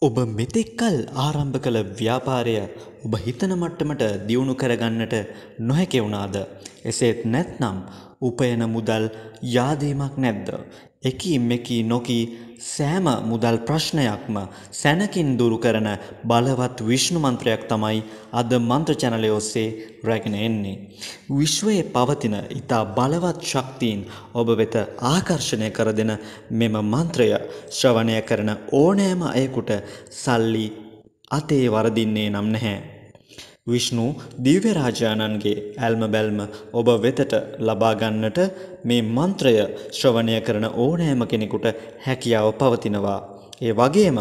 ඔබ මෙතෙක්කල් ආරම්භ කළ ව්‍යාපාරය ඔබ හිතන මට්ටමට දියුණු කරගන්නට නොහැකි වුණාද? එසේත් නැත්නම් උපයන මුදල් යාදීමක් නැද්ද? එකී මෙකී නොකී සෑම මුදල් ප්‍රශ්නයක්ම සැනකින් දුරු කරන බලවත් විෂ්ණු මන්ත්‍රයක් තමයි අද මන්ත්‍ර චැනලය ඔස්සේ රැගෙන එන්නේ. විශ්වයේ පවතින ඉතා බලවත් ශක්තියින් ඔබ වෙත ආකර්ෂණය කර දෙන මෙම මන්ත්‍රය ශ්‍රවණය කරන ඕනෑම අයෙකුට සල්ලි අතේ වරදින්නේ නම් නැහැ. විෂ්ණු දිව්‍ය රාජානන්ගේ ඇල්ම බැල්ම ඔබ වෙතට ලබා ගන්නට මේ මන්ත්‍රය ශ්‍රවණය කරන ඕනෑම කෙනෙකුට හැකියාව පවතිනවා. ඒ වගේම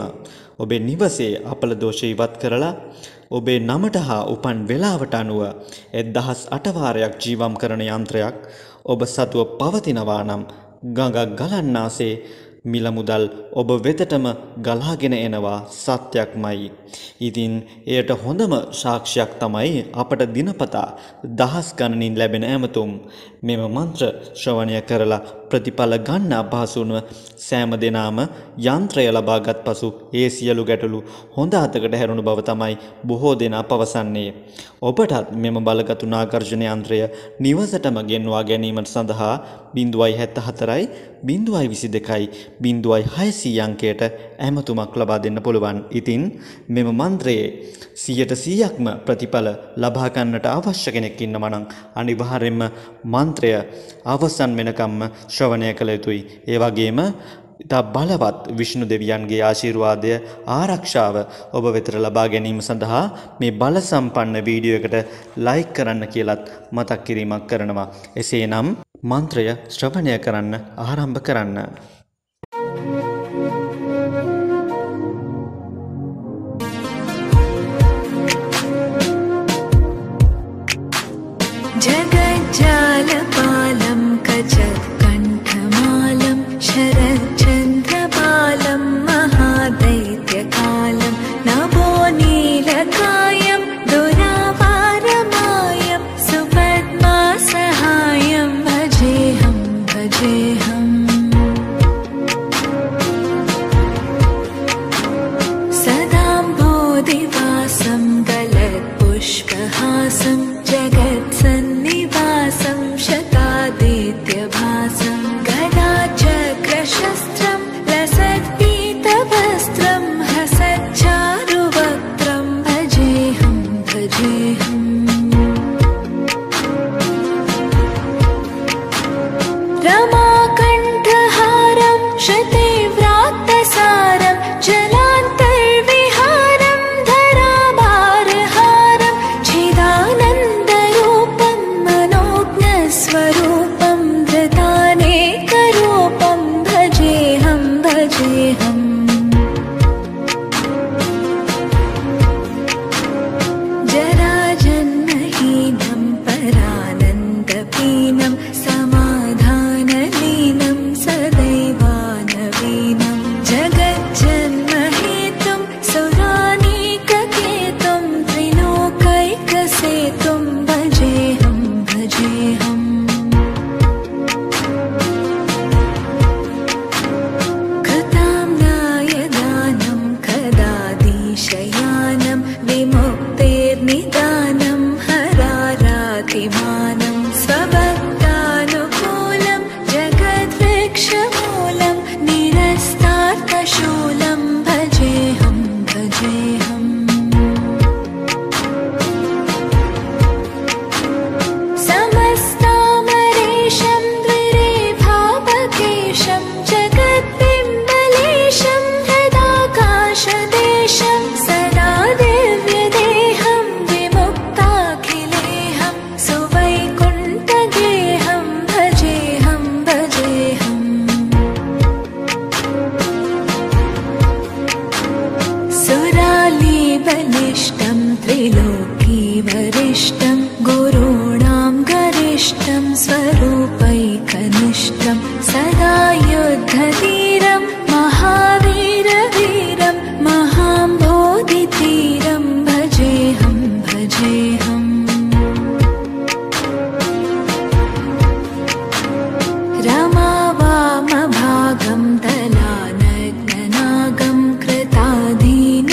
ඔබේ නිවසේ අපල දෝෂ ඉවත් කරලා ඔබේ නමට හා උපන් වේලාවට අනුව 1008 වාරයක් ජීවම් කරන යන්ත්‍රයක් ඔබ සතුව පවතිනවා නම් ගඟක් ගලන්නාසේ මිල මුදල් ඔබ වෙතටම ගලාගෙන එනවා සත්‍යක්මයි. ඉතින් එයට හොඳම සාක්ෂියක් තමයි අපට දිනපතා දහස් ගණනින් ලැබෙන ඇමතුම්. මෙම මන්ත්‍ර ශ්‍රවණය කරලා ප්‍රතිඵල ගන්න අපහසුව සෑම දෙනාම යන්ත්‍රය ලබාගත් පසු ඒ සියලු ගැටලු හොඳ අතකට හැරුණු බව තමයි බොහෝ දෙනා පවසන්නේ. ඔබටත් මෙම බලගතු නාගර්ජන යන්ත්‍රය නිවසටම ගෙන්වා ගැනීමට සඳහා 074යි 022යි 0600 අංකයට ඇමතුමක් ලබා දෙන්න පුළුවන්. ඉතින් මෙම මන්ත්‍රයේ 100%ක්ම ප්‍රතිඵල ලබා ගන්නට අවශ්‍ය කෙනෙක් ඉන්නවා නම් අනිවාර්යයෙන්ම මන්ත්‍රය අවසන් වෙනකම්ම ශ්‍රවණය කළ යුතුයි. ඒ වගේම ඉතා බලවත් විෂ්ණු දෙවියන්ගේ ආශිර්වාදය ආරක්ෂාව ඔබ වෙතට ලබා ගැනීම සඳහා මේ බල සම්පන්න වීඩියෝ එකට ලයික් කරන්න කියලත් මතක් කිරීමක් කරනවා. එසේනම් මන්ත්‍රය ශ්‍රවණය කරන්න ආරම්භ කරන්න. जगज्जालपालं कचत्कण्ठमालं शरच्चन्द्रपालं महादैत्यकालं नभो नीलकायं दुरावारमायं सुपद्मासहायं भजेऽहं भजेऽहम् सदाम्बोधिवासं गलत्पुष्पहासं जगत्सन्निवासं शतादित्यभासं गदाचक्रशस्त्रं लसत्पीतवस्त्रं हसच्चारुवक्त्रं भजेऽहं भजेऽहम् रमाकण्ठहारं शतीव्रात्तसारं जलान्तर्विहारं धराभारहारं चिदानन्दरूपं मनोज्ञस्वरूपं धृतानेकरूपं भजेऽहं भजेऽहम् जराजन्महीनं परानन्दपीनं समाधानलीनं सदैवानवीनं जगज्जन्महेतुं सुरानीककेतुं त्रिलोकैकसेतुं भजेऽहं भजेऽहम् कृताम्नायदानं कदाधीशयानं विमुक्तेर्निदानं हरारातिमानं स्वभक्तानुकूलं जगद्वृक्षमूलं निरस्तार्थशूलं भजेऽहं भजेऽहम् समस्तामरेशं द्विरेभावकेशं जगद्बिम्बलेशं हृदाकाशदेशं सदा दिव्यदेहं विमुक्ताखिलेहं सुवैकुण्ठगेहं भजेऽहं भजेऽहम् सुरालीबलिष्टं त्रिलोकीवरिष्ठं गुरूणां गरिष्ठं स्वरूपैकनिष्ठं सदा युद्धधीरं महावीरवीरं महाम्बोधितीरं भजेऽहं भजेऽहम् रमा वामभागं तलानग्ननागं कृताधीन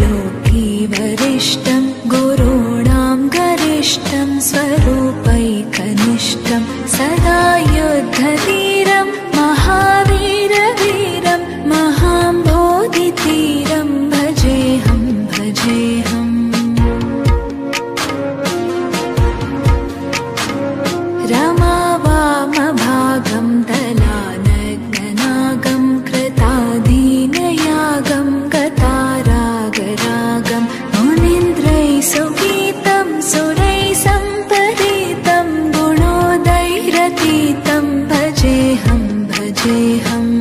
त्रिलोकीवरिष्ठं गुरूणां गरिष्ठं स्वरूपैकनिष्ठं सदा युद्धधीरं महावीरवीरं महाम्बोधितीरं भजेऽहं भजेऽहम् रमावामभागं दलानग्ननागं कृताधीनयागं गतारागरागं मुनीन्द्रैः सुगीतं सुरैः सम्परीतं गुणोदैरतीतं भजेऽहं भजेऽहम्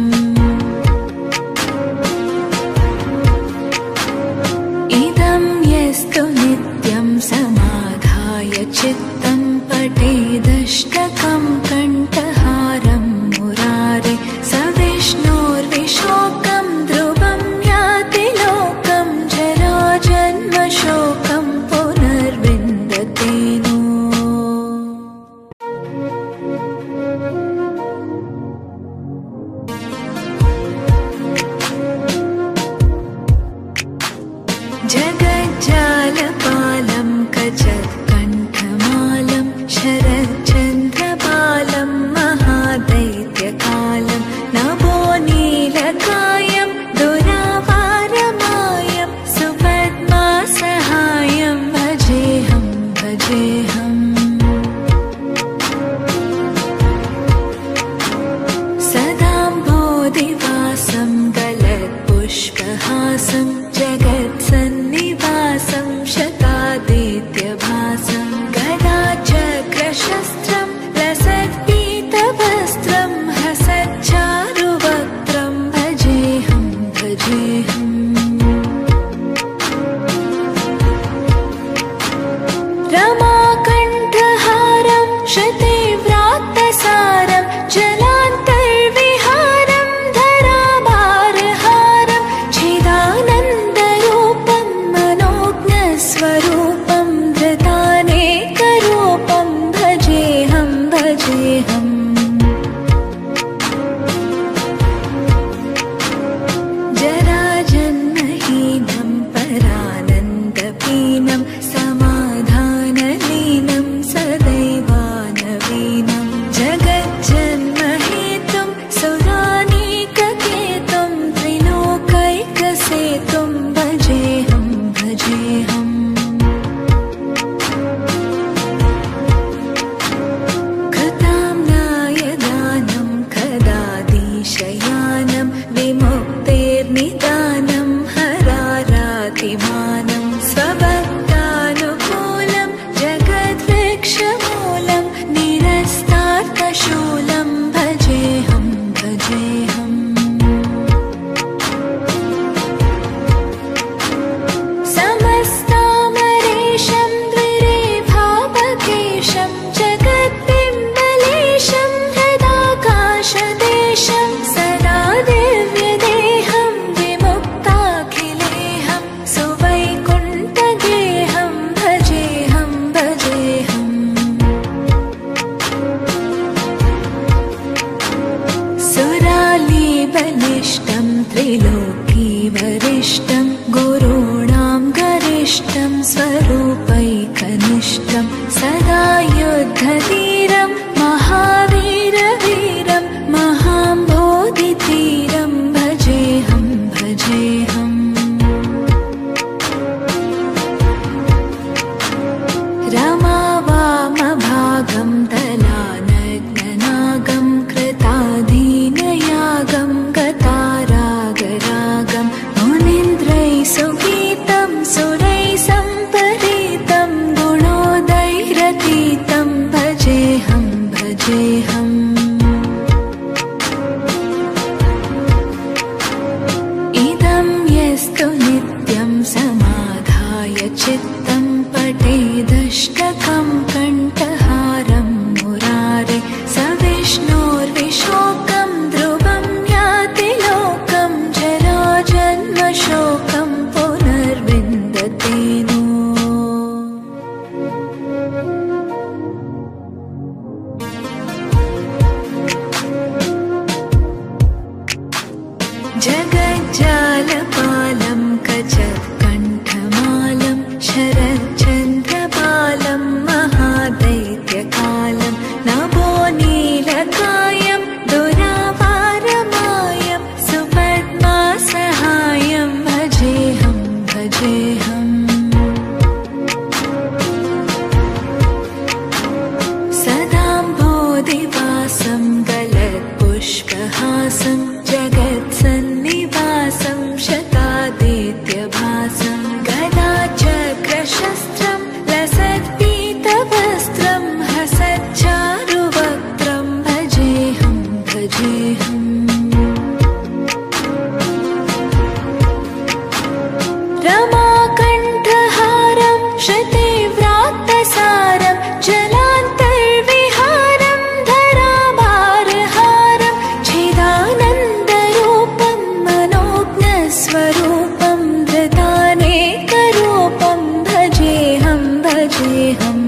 इदं यस्तु नित्यं समाधाय चित्तं पठेदष्टकं कण्ठहारं मुरारे स विष्णोर्विशोकं ध्रुवं याति लोकं जराजन्मशोकं पुनर्विन्दते नो। जगज्जालपालं कचत्कण्ठमालं शरच्चन्द्रपालं महादैत्यकालं नभो नीलकायं दुरावारमायं सुपद्मासहायं भजेऽहं भजेऽहम् सदाम्भोधिवासं गलत्पुष्पहासं जगत्सन्निवासं शतादित्यभासं गदाचक्रशस्त्रं लसत्पीतवस्त्रं हसच्चारुवक्त्रं भजेऽहं भजेऽहम् रमाकण्ठहारं श्रुतिव्रात्तसारं जलान्तर्विहारं धराभारहारं चिदानन्दरूपं मनोज्ञस्वरूपं धृतानेकरूपं भजेऽहं भजेऽहम् जराजन्महीनं परानन्दपीनं समाधानलीनं सदैवानवीनं जगज्जन्महेतुं सुरानीककेतुं त्रिलोकैकसेतुं भजेऽहं भजेऽहम् कृताम्नाय दानं कदाधीशयानं विमुक्तेर्निदानं हरारातिमानं स्वभक्तानुकूलं जगद्वृक्षमूलं निरस्तार्थशूलं भजेऽहं भजेऽहम् समस्तामरेशं द्विरेभावकेशं जगद्बिम्बलेशं हृदाकाशदेशं सदा दिव्यदेहं विमुक्ताखिलेहं सुवैकुण्ठगेहं भजेऽहं भजेऽहम् सुरालीबलिष्ठं त्रिलोकीवरिष्ठं गुरूणां गरिष्ठं स्वरूपैकनिष्ठं सदा युद्धधीरं महावीरवीरं महाम्बोधितीरं भजेऽहं भजेऽहम् रमावामभागं दलानग्ननागं कृताधीनयागं गतारागरागं मुनीन्द्रैः सुगीतं सुरैः सम्परीतं गुणोदैरतीतं भजेऽहं भजेऽहम् इदं यस्तु नित्यं समाधाय चित्तं पठेदष्टकं कण्ठहारं मुरारे स विष्णोर्विशोकं ध्रुवं याति लोकं जराजन्मशोकं पुनर्विन्दते नो। जगज्जालपालं कचत्कण्ठमालं श्रीनिवासं जगत्सन्निवासं शतादित्यभासं गदाचक्रशस्त्रं लसत्पीतवस्त्रं हसच्चारुवक्त्रं भजेऽहं भजेऽहम् रमाकण्ठहारं श्रुतिव्रात्तसारं जलान्तर्विहारं धराभारहारं चिदानन्दरूपं मनोज्ञस्वरूपं धृतानेकरूपं भजेऽहं भजेऽहम्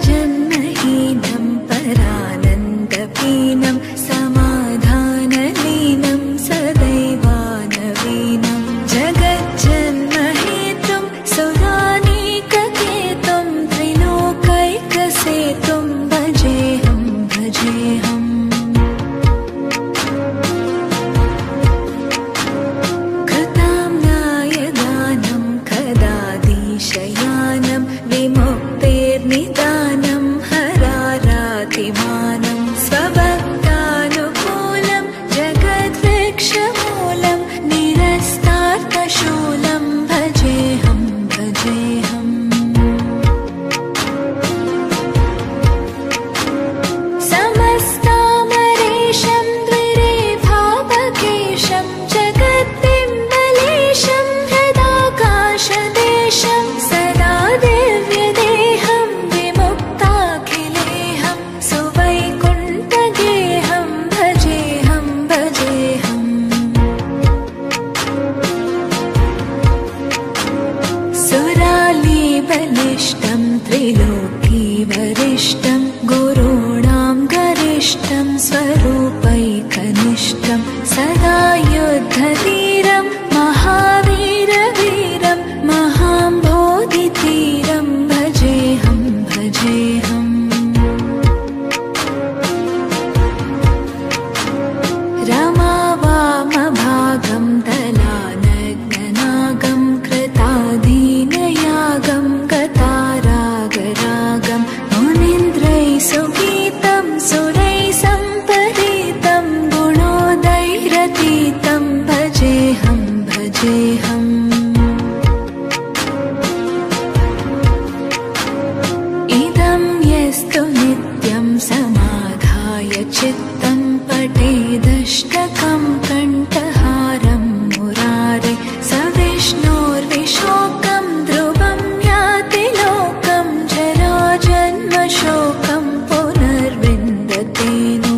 जराजन्महीनं परानन्दपीनं समाधानलीनं सदैवानवीनं जगज्जन्महेतुं सुरानीककेतुं त्रिलोकैकसेतुं भजेऽहं भजेऽहम् कृताम्नाय दानं कदाधीशयानं विमुक्तेर्निदानं हरारातिमानं स्वभक्तानुकूलं जगद्वृक्षमूलं निरस्तार्थशूलं भजेऽहं भजेऽहम् समस्तामरेशं द्विरेफावकेशं जगद्बिम्बलेशं हृदाकाशदेशं सदा दिव्यदेहं विमुक्ताखिलेहं सुवैकुण्ठगेहं भजेऽहं भजेऽहम् सुरालीबलिष्ठं त्रिलोकीवरिष्ठं गुरूणां गरिष्ठं स्वरूपैकनिष्ठं सदा युद्धधीरं महावीरवीरं महाम्बोधितीरं भजेऽहं भजेऽहम् रमावामभागं दलानग्ननागं कृताधीनयागं गतारागरागं मुनीन्द्रैः सुगीतं सुरैः सम्परीतं गुणोदयरतीतं भजेऽहं भजेऽहम् इदं यस्तु नित्यं समाधाय चित्तं पठेदष्टकं कण्ठहारं मुरारे स विष्णोर्विशोकं ध्रुवं याति लोकं जराजन्मशोकं पुनर्विन्दते नो।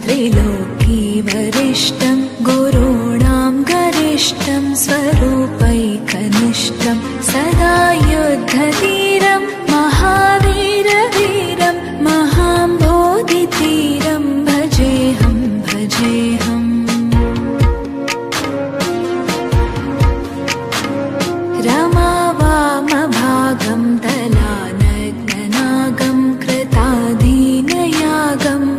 त्रिलोकीवरिष्ठं गुरूणां गरिष्ठं स्वरूपैकनिष्ठं सदा युद्धधीरं महावीरवीरं महाम्बोधितीरं भजेऽहं भजेऽहम् रमावामभागं तलानग्ननागं कृताधीनयागं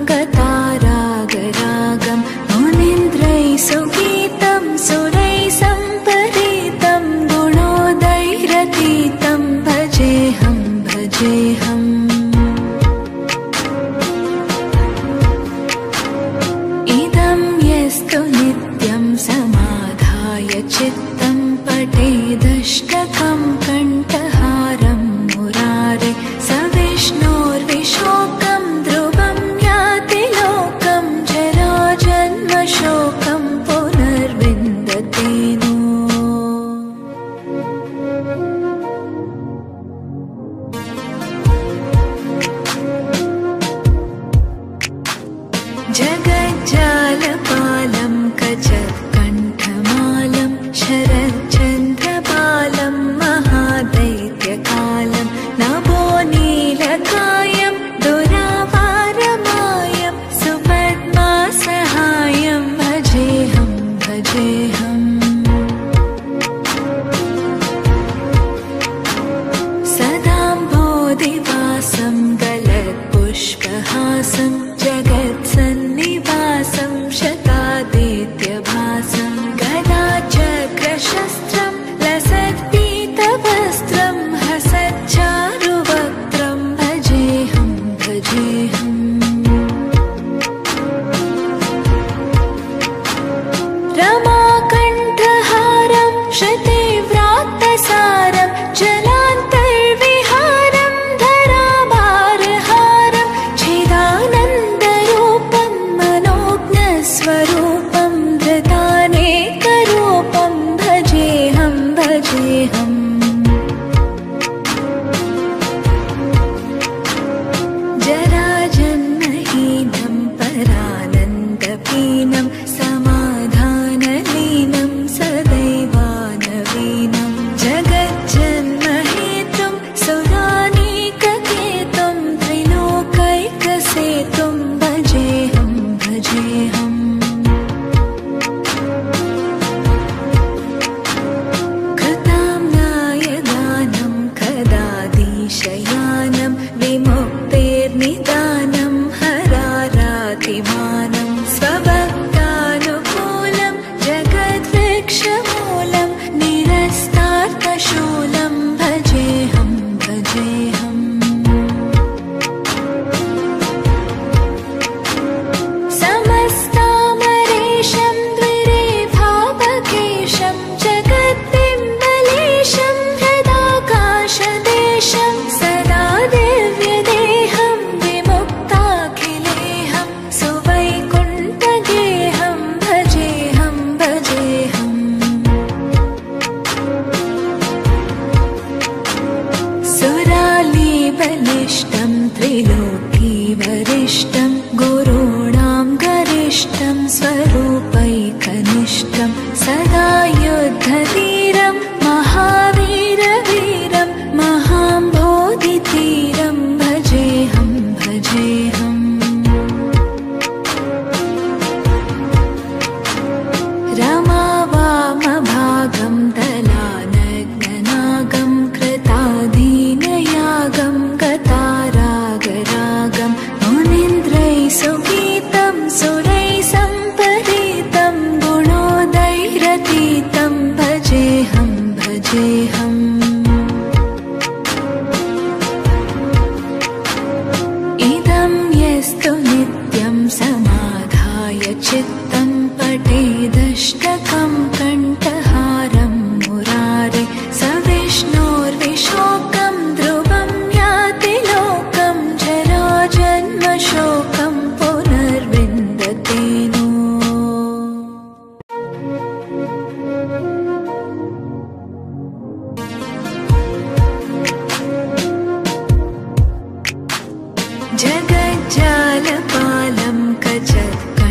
गतारागरागं मुनीन्द्रैः सुगीतं सुरैः सम्परीतं गुणोदयरतीतं भजेऽहं भजेऽहम् इदं यस्तु नित्यं समाधाय चित्तं पठेदष्टकं कण्ठहारं मुरारे स विष्णोर्विशोकं ध्रुवं याति लोकं जराजन्मशोकं पुनर्विन्दते नो जगज्जालपालं कचत्कण्ठमालं शरच्चन्द्रपालं महादैत्यकालं नभो नीलकायं दुरावारमायं सुपद्मासहायं भजेऽहं भजेऽहम् सदाम्भोधिवासं गलत्पुष्पहासं जगत्सन्निवासं शतादित्यभासं गदाचक्रशस्त्रं लसत्पीतवस्त्रं हसच्चारुवक्त्रं भजेऽहं भजेऽहम् रमाकण्ठहारं श्रुतिव्रातसारं जलान्तर्विहारं धराभारहारं चिदानन्दरूपं मनोज्ञस्वरूपं धृतानेकरूपं भजेऽहं भजेऽहम् जराजन्महीनं परानन्दपीनं समाधानलीनं सदैवानवीनं जगज्जन्महेतुं सुरानीककेतुं त्रिलोकैकसेतुं भजेऽहं भजेऽहम् कृताम्नायदानं कदाधीशयानं विमुक्तेर्निदानं हरारातिमानं स्वभक्तानुकूलं जगद्वृक्षमूलं निरस्तार्थशूलं भजेऽहं भजेऽहम् समस्तामरेशं द्विरेफापकेशं जगद्बिम्बलेशं हृदाकाशदेशं सदा दिव्यदेहं विमुक्ताखिलेहं सुवैकुण्ठगेहं भजेऽहं भजेऽहम् सुरालीबलिष्ठं त्रिलोकीवरिष्ठं गुरूणां गरिष्ठं स्वरूपैकनिष्ठं सदा युद्धधीरं महावीरवीरं महाम्बोधितीरं भजेऽहं भजेऽहम् रमावामभागं तलानग्ननागं कृताधीनयागं गतारागरागं मुनीन्द्रैः सुगीतं सुरैः सम्परीतं गुणोदयरतीतं भजेऽहं भजेऽहम् इदं यस्तु नित्यं समाधाय चित्तं पठेदष्टकं कण्ठहारं मुरारे स विष्णोर्विशोकं ध्रुवं याति लोकं जराजन्मशोकं पुनर्विन्दते नो जगज्जालपालं कचत्कण्ठमालं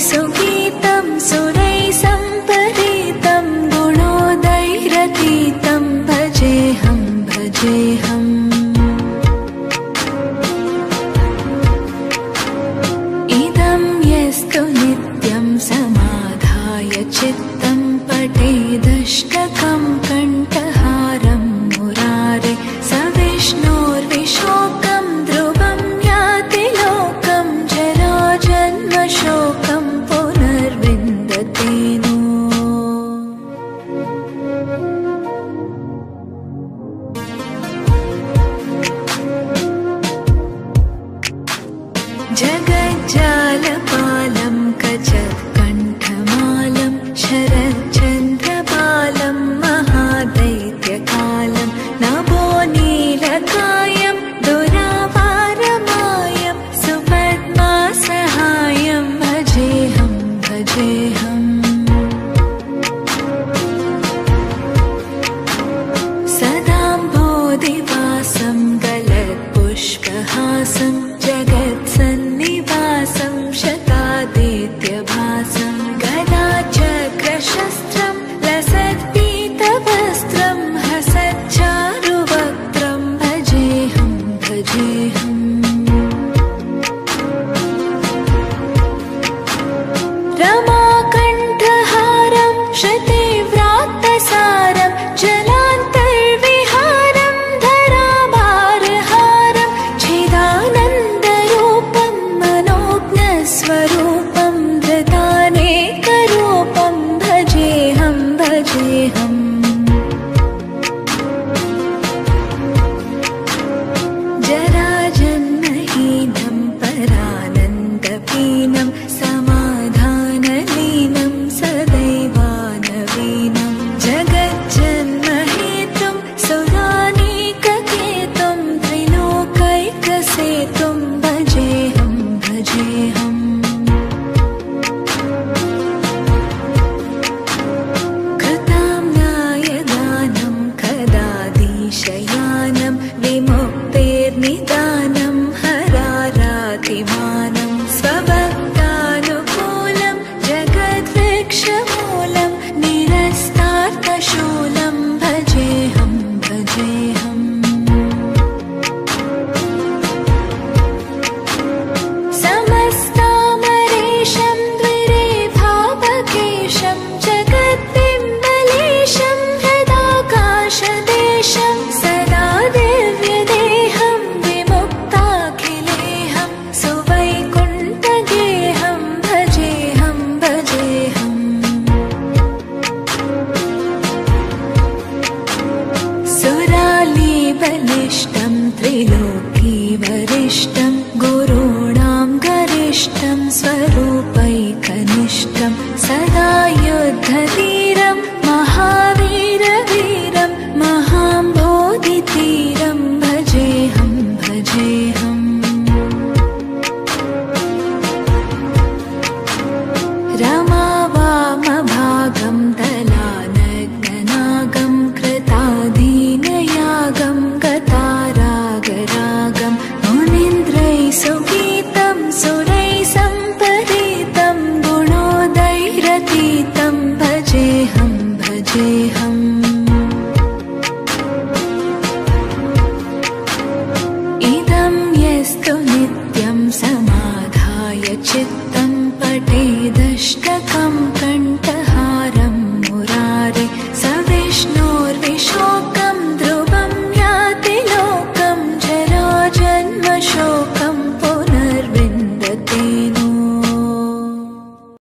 सुगीतं सुरैः सम्परीतं गुणोदैरतीतं भजेऽहं भजेऽहम् इदं यस्तु नित्यं समाधाय चित्तं पठेदष्टकं कण्ठहारं मुरारे स विष्णोर्विशोकं ध्रुवं याति लोकं जराजन्मशोकं पुनर्विन्दते नो जगज्जालपालं कचत्कण्ठमालं शरच्चन्द्रपालं महादैत्यकालं नभो नीलकायं दुरावारमायं सुपद्मासहायं भजेऽहं भजेऽहम् सदाम्भोधिवासं गलत्पुष्पहासं जगत्सन्निवासं शतादित्यभासं गदाचक्रशस्त्रं लसत्पीतवस्त्रं हसच्चारुवक्त्रं भजेऽहं भजेऽहम् रमाकण्ठहारं श्रुतिव्रात्तसारं जलान्तर्विहारं धराभारहारं चिदानन्दरूपं मनोज्ञस्वरूपं धृतानेकरूपं भजेऽहं भजेऽहम् जराजन्महीनं परानन्दपीनं समाधानलीनं सदैवानवीनं जगज्जन्महेतुं सुरानीककेतुं त्रिलोकैकसेतुं भजेऽहं भजेऽहम् कृताम्नायदानं कदाधीशयानं विमुक्तेर्निदानं हरारातिमानं स्वभक्तानुकूलं जगद्वृक्षमूलं निरस्तार्थशूलं भजेऽहं भजेऽहम् समस्तामरेशं द्विरेभावकेशं जगद्बिम्बलेशं हृदाकाशदेशं सदा दिव्यदेहं विमुक्ताखिलेहं सुवैकुण्ठगेहं भजेऽहं भजेऽहम् सुरालीबलिष्टं त्रिलोकीवरिष्ठं गुरूणां गरिष्ठं स्वरूपैकनिष्ठं सदा युद्धधीरं महावीरवीरं महाम्बोधितीरं भजेऽहं भजेऽहम् रमावामभागं दलानग्ननागं कृताधीनयागं गतारागरागं मुनीन्द्रैः सुगीतं सुरैः सम्परीतं गुणोदैरतीतं भजेऽहं भजेऽहम्